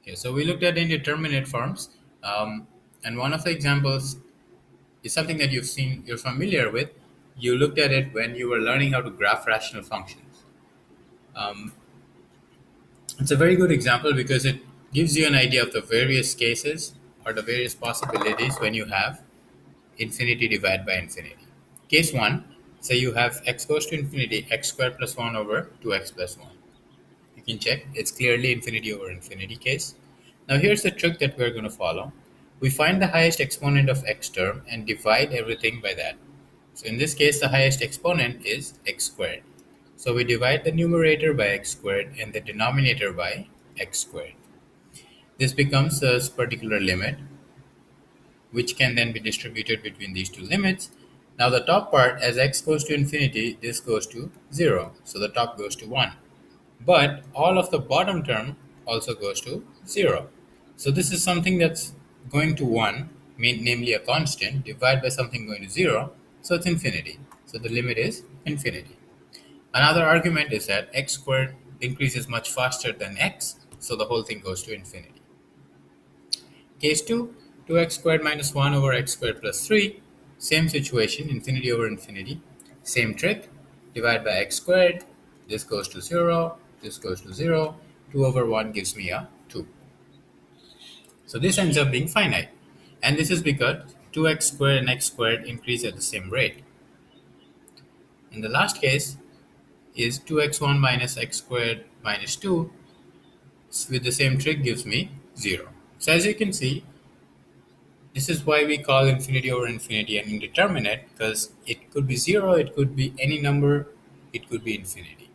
Okay, so we looked at indeterminate forms, and one of the examples is something that you're familiar with. You looked at it when you were learning how to graph rational functions. Um, it's a very good example because it gives you an idea of the various cases or the various possibilities when you have infinity divided by infinity. Case 1, say you have x goes to infinity, x squared plus 1 over 2x plus 1. You can check, it's clearly infinity over infinity case. Now here's the trick that we're going to follow. We find the highest exponent of x term and divide everything by that. So in this case, the highest exponent is x squared. So we divide the numerator by x squared and the denominator by x squared. This becomes a particular limit, which can then be distributed between these two limits. Now the top part, as x goes to infinity, this goes to 0. So the top goes to 1. But all of the bottom term also goes to 0. So this is something that's going to 1, namely a constant, divided by something going to 0, so it's infinity. So the limit is infinity. Another argument is that x squared increases much faster than x, so the whole thing goes to infinity. Case 2, 2x squared minus 1 over x squared plus 3. Same situation, infinity over infinity. Same trick, divide by x squared. This goes to 0, this goes to 0. 2 over 1 gives me a 2. So this ends up being finite. And this is because 2x squared and x squared increase at the same rate. In the last case is 2x1 minus x squared minus 2 with the same trick gives me 0. So as you can see, this is why we call infinity over infinity an indeterminate, because it could be 0, it could be any number, it could be infinity.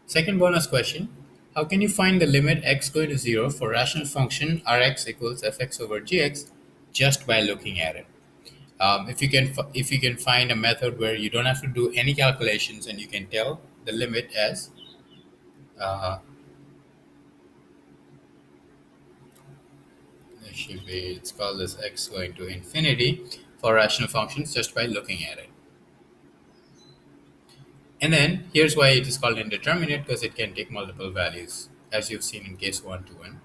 Second bonus question, how can you find the limit x going to 0 for rational function rx equals fx over gx just by looking at it? If you can find a method where you don't have to do any calculations and you can tell the limit as uh, it's called as x going to infinity for rational functions just by looking at it. And then here's why it is called indeterminate, because it can take multiple values, as you've seen in case 1, 2, and